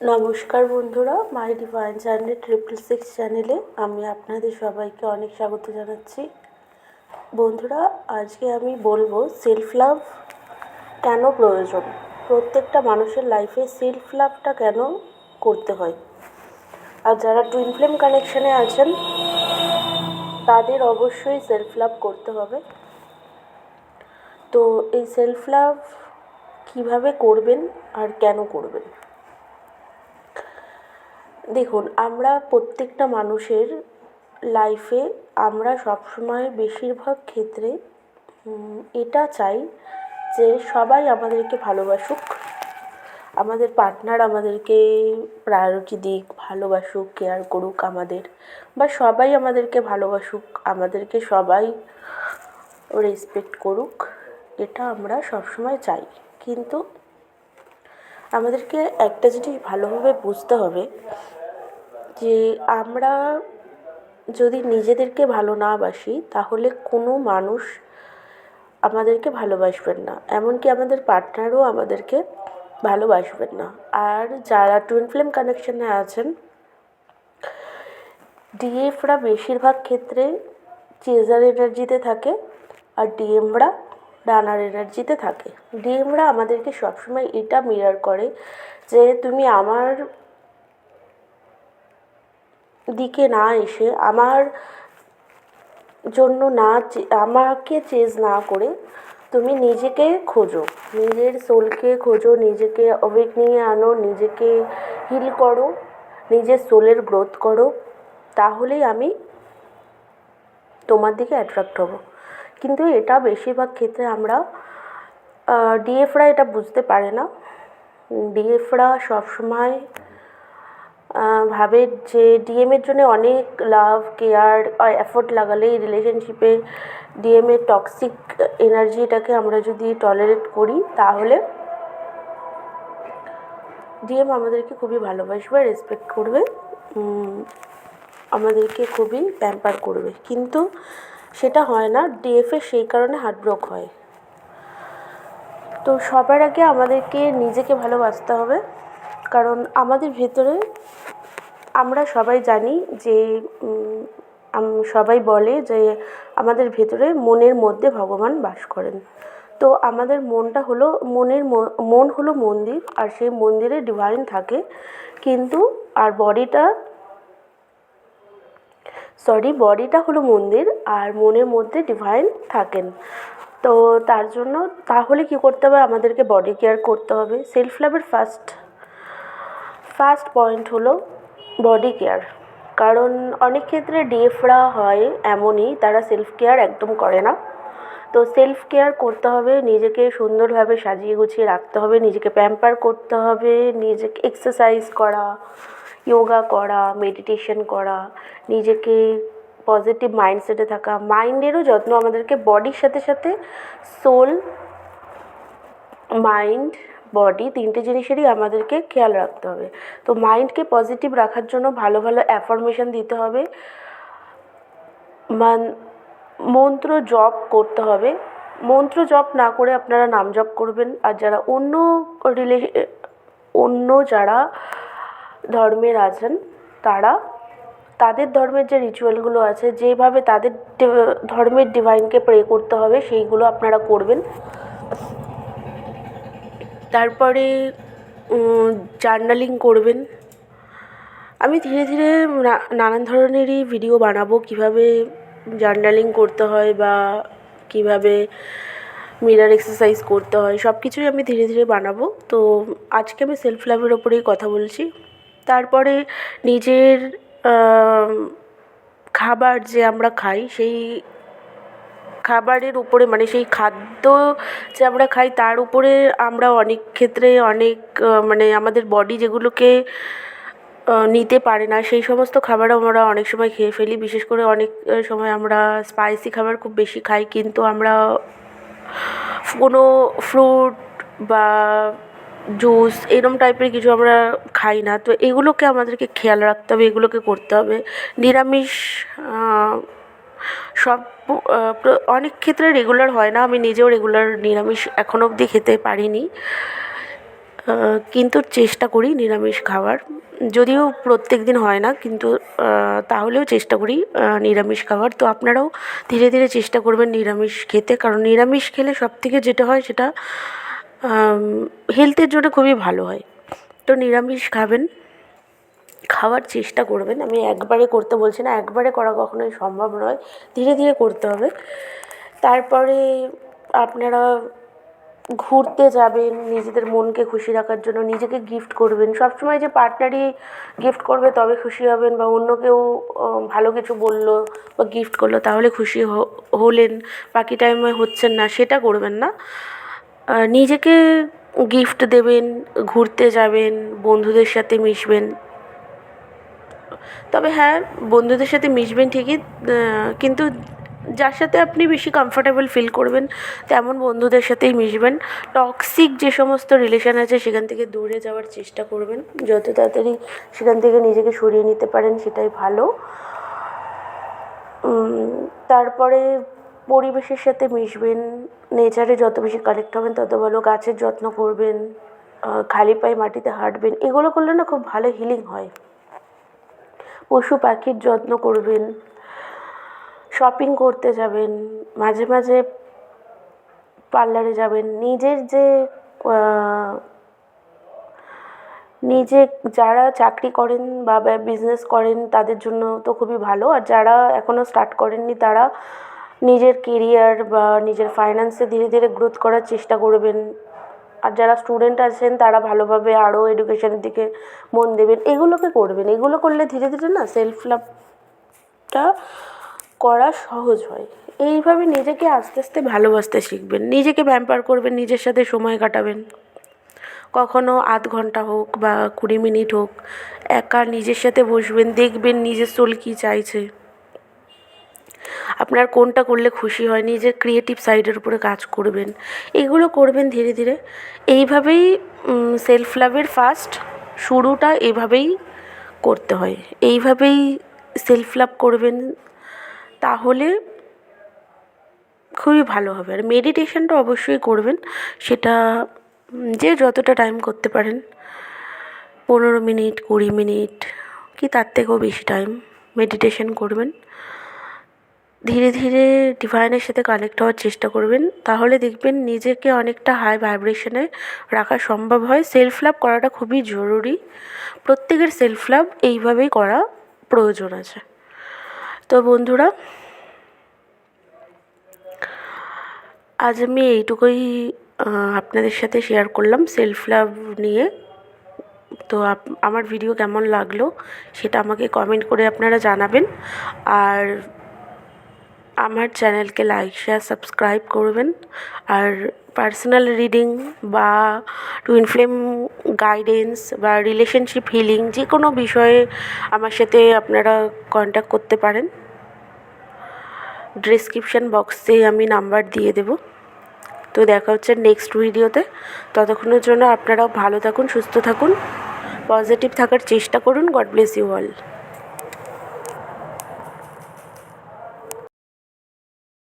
নমস্কার বন্ধুরা, মাই divine journey 666 চ্যানেলে আমি আপনাদের সবাইকে অনেক স্বাগত জানাচ্ছি। বন্ধুরা, আজকে আমি বলবো সেলফ লাভ কেন প্রয়োজন, প্রত্যেকটা মানুষের লাইফে সেলফ লাভটা কেন করতে হয়। আর যারা টুইন ফ্লেম কানেকশানে আছেন তাদের অবশ্যই সেলফ লাভ করতে হবে। তো এই সেলফ লাভ কীভাবে করবেন আর কেন করবেন? দেখুন, আমরা প্রত্যেকটা মানুষের লাইফে আমরা সবসময় বেশিরভাগ ক্ষেত্রে এটা চাই যে সবাই আমাদেরকে ভালোবাসুক, আমাদের পার্টনার আমাদেরকে প্রায়োরিটি দিক, ভালোবাসুক, কেয়ার করুক আমাদের, বা সবাই আমাদেরকে ভালোবাসুক, আমাদেরকে সবাই রেসপেক্ট করুক, এটা আমরা সবসময় চাই। কিন্তু আমাদেরকে একটা জিনিস ভালোভাবে বুঝতে হবে যে আমরা যদি নিজেদেরকে ভালো না বাসি তাহলে কোনো মানুষ আমাদেরকে ভালোবাসবেন না, এমনকি আমাদের পার্টনারও আমাদেরকে ভালোবাসবেন না। আর যারা টুইন ফ্লেম কানেকশানে আছেন, ডিএফরা বেশিরভাগ ক্ষেত্রে চেজার এনার্জিতে থাকে আর ডিএমরা রানার এনার্জিতে থাকে। ডিএমরা আমাদেরকে সবসময় এটা মিরর করে যে তুমি আমার দিকে না এসে, আমার জন্য না, আমাকে চেজ না করে তুমি নিজেকে খোঁজো, নিজের সোলকে খোঁজো, নিজেকে অ্যাওয়েকনিংয়ে আনো, নিজেকে হিল করো, নিজের সোলের গ্রোথ করো, তাহলেই আমি তোমার দিকে অ্যাট্রাক্ট হব। কিন্তু এটা বেশিরভাগ ক্ষেত্রে আমরা ডিএফরা এটা বুঝতে পারে না। ডিএফরা সবসময় ভাবে যে ডিএমের জন্য অনেক লাভ, কেয়ার আর এফোর্ট লাগালেই রিলেশনশিপে ডিএমের টক্সিক এনার্জিটাকে আমরা যদি টলারেট করি তাহলে ডিএম আমাদেরকে খুবই ভালোবাসবে, রেসপেক্ট করবে, আমাদেরকে খুবই প্যাম্পার করবে। কিন্তু সেটা হয় না, ডিএফের সেই কারণে হার্টব্রেক হয়। তো সবার আগে আমাদেরকে নিজেকে ভালোবাসতে হবে, কারণ আমাদের ভেতরে আমরা সবাই জানি যে সবাই বলে যে আমাদের ভেতরে মনের মধ্যে ভগবান বাস করেন। তো আমাদের মনটা হলো মন হলো মন্দির, আর সেই মন্দিরে ডিভাইন থাকে, কিন্তু আর বডিটা হলো মন্দির আর মনের মধ্যে ডিভাইন থাকেন। তো তার জন্য তাহলে কী করতে হবে, আমাদেরকে বডি কেয়ার করতে হবে। সেলফ লাভের ফার্স্ট পয়েন্ট হলো বডি কেয়ার। কারণ অনেক ক্ষেত্রে ডিএফরা হয় এমনই, তারা সেলফ কেয়ার একদম করে না। তো সেলফ কেয়ার করতে হবে, নিজেকে সুন্দরভাবে সাজিয়ে গুছিয়ে রাখতে হবে, নিজেকে প্যাম্পার করতে হবে, নিজেকে এক্সারসাইজ করা, যোগা করা, মেডিটেশন করা, নিজেকে পজিটিভ মাইন্ডসেটে থাকা, মাইন্ডেরও যত্ন আমাদেরকে, বডির সাথে সাথে সোল, মাইন্ড, বডি, তিনটে জিনিসেরই আমাদেরকে খেয়াল রাখতে হবে। তো মাইন্ডকে পজিটিভ রাখার জন্য ভালো ভালো অ্যাফার্মেশন দিতে হবে, মন্ত্র জপ করতে হবে। মন্ত্র জপ না করে আপনারা নাম জপ করবেন। আর যারা অন্য যারা ধর্মের আছেন তাদের ধর্মের যে রিচুয়ালগুলো আছে, যেভাবে তাদের ধর্মের ডিভাইনকে প্রে করতে হবে, সেইগুলো আপনারা করবেন। তারপরে জার্নালিং করবেন। আমি ধীরে ধীরে নানান ধরনেরই ভিডিও বানাবো, কিভাবে জার্নালিং করতে হয় বা কিভাবে মিরর এক্সারসাইজ করতে হয়, সব কিছুই আমি ধীরে ধীরে বানাবো। তো আজকে আমি সেলফ লাভের ওপরেই কথা বলছি। তারপরে নিজের খাবার যে আমরা খাই, সেই খাবারের উপরে, মানে সেই খাদ্য যে আমরা খাই তার উপরে আমরা অনেক ক্ষেত্রে মানে আমাদের বডি যেগুলোকে নিতে পারে না, সেই সমস্ত খাবারও আমরা অনেক সময় খেয়ে ফেলি। বিশেষ করে অনেক সময় আমরা স্পাইসি খাবার খুব বেশি খাই, কিন্তু আমরা কোনো ফ্রুট বা জুস এরম টাইপের কিছু আমরা খাই না। তো এগুলোকে আমাদেরকে খেয়াল রাখতে হবে, এগুলোকে করতে হবে। নিরামিষ অনেক ক্ষেত্রে রেগুলার হয় না, আমি নিজেও রেগুলার নিরামিষ এখনও অবধি খেতে পারিনি। কিন্তু চেষ্টা করি নিরামিষ খাওয়ার, যদিও প্রত্যেক দিন হয় না, কিন্তু তাহলেও চেষ্টা করি নিরামিষ খাওয়ার। তো আপনারাও ধীরে ধীরে চেষ্টা করবেন নিরামিষ খেতে, কারণ নিরামিষ খেলে সবথেকে যেটা হয় সেটা হেলথের জন্য খুবই ভালো হয়। তো নিরামিষ খাবেন, খাওয়ার চেষ্টা করবেন। আমি একবারে করতে বলছি না, একবারে করা কখনোই সম্ভব নয়, ধীরে ধীরে করতে হবে। তারপরে আপনারা ঘুরতে যাবেন নিজেদের মনকে খুশি রাখার জন্য, নিজেকে গিফট করবেন। সবসময় যে পার্টনারই গিফট করবে তবে খুশি হবেন, বা অন্য কেউ ভালো কিছু বললো বা গিফট করলো তাহলে খুশি হলেন, বাকি টাইমে হচ্ছেন না, সেটা করবেন না। নিজেকে গিফট দেবেন, ঘুরতে যাবেন, বন্ধুদের সাথে মিশবেন। তবে হ্যাঁ, বন্ধুদের সাথে মিশবেন ঠিকই, কিন্তু যার সাথে আপনি বেশি কমফর্টেবল ফিল করবেন তেমন বন্ধুদের সাথেই মিশবেন। টক্সিক যে সমস্ত রিলেশান আছে সেখান থেকে দূরে যাওয়ার চেষ্টা করবেন, যত তাড়াতাড়ি সেখান থেকে নিজেকে সরিয়ে নিতে পারেন সেটাই ভালো। তারপরে পরিবেশের সাথে মিশবেন, নেচারে যত বেশি কানেক্ট হবেন তত ভালো। গাছের যত্ন করবেন, খালি পায়ে মাটিতে হাঁটবেন, এগুলো করলে না খুব ভালো হিলিং হয়। পশু পাখির যত্ন করবেন, শপিং করতে যাবেন, মাঝে মাঝে পার্লারে যাবেন। নিজে যারা চাকরি করেন বা বিজনেস করেন তাদের জন্য তো খুবই ভালো, আর যারা এখনও স্টার্ট করেননি তারা নিজের কেরিয়ার বা নিজের ফাইন্যান্সে ধীরে ধীরে গ্রোথ করার চেষ্টা করবেন। আর যারা স্টুডেন্ট আছেন তারা ভালোভাবে আরও এডুকেশনের দিকে মন দেবেন, এগুলোকে করবেন। এগুলো করলে ধীরে ধীরে না সেলফ লাভটা করা সহজ হয়। এইভাবে নিজেকে আস্তে আস্তে ভালোবাসতে শিখবেন, নিজেকে প্যাম্পার করবেন, নিজের সাথে সময় কাটাবেন। কখনও আধ ঘন্টা হোক বা 20 মিনিট হোক, একা নিজের সাথে বসবেন, দেখবেন নিজের সোল কী চাইছে, আপনার কোনটা করলে খুশি হয়, নিজের ক্রিয়েটিভ সাইডের উপরে কাজ করবেন। এগুলো করবেন ধীরে ধীরে। এইভাবেই সেলফ লাভের ফার্স্ট শুরুটা এভাবেই করতে হয়, এইভাবেই সেলফ লাভ করবেন, তাহলে খুবই ভালো হবে। আর মেডিটেশনটা অবশ্যই করবেন, সেটা যে যতটা টাইম করতে পারেন, 15 মিনিট, 20 মিনিট কি তার থেকেও বেশি টাইম মেডিটেশন করবেন। ধীরে ধীরে ডিভাইনের সাথে কানেক্ট হওয়ার চেষ্টা করবেন, তাহলে দেখবেন নিজেকে অনেকটা হাই ভাইব্রেশনে রাখা সম্ভব হয়। সেলফ লাভ করাটা খুবই জরুরি, প্রত্যেকের সেলফ লাভ এইভাবেই করা প্রয়োজন আছে। তো বন্ধুরা, আজ আমি এইটুকুই আপনাদের সাথে শেয়ার করলাম সেলফ লাভ নিয়ে। তো আমার ভিডিও কেমন লাগলো সেটা আমাকে কমেন্ট করে আপনারা জানাবেন, আর আমার চ্যানেলকে লাইক, শেয়ার, সাবস্ক্রাইব করবেন। আর পার্সোনাল রিডিং বা টুইন ফ্লেম গাইডেন্স বা রিলেশনশিপ হিলিং যে কোনো বিষয়ে আমার সাথে আপনারা কন্ট্যাক্ট করতে পারেন। ডেসক্রিপশান বক্সে আমি নাম্বার দিয়ে দেব। তো দেখা হচ্ছে নেক্সট ভিডিওতে। ততক্ষণের জন্য আপনারাও ভালো থাকুন, সুস্থ থাকুন, পজিটিভ থাকার চেষ্টা করুন। God bless you all.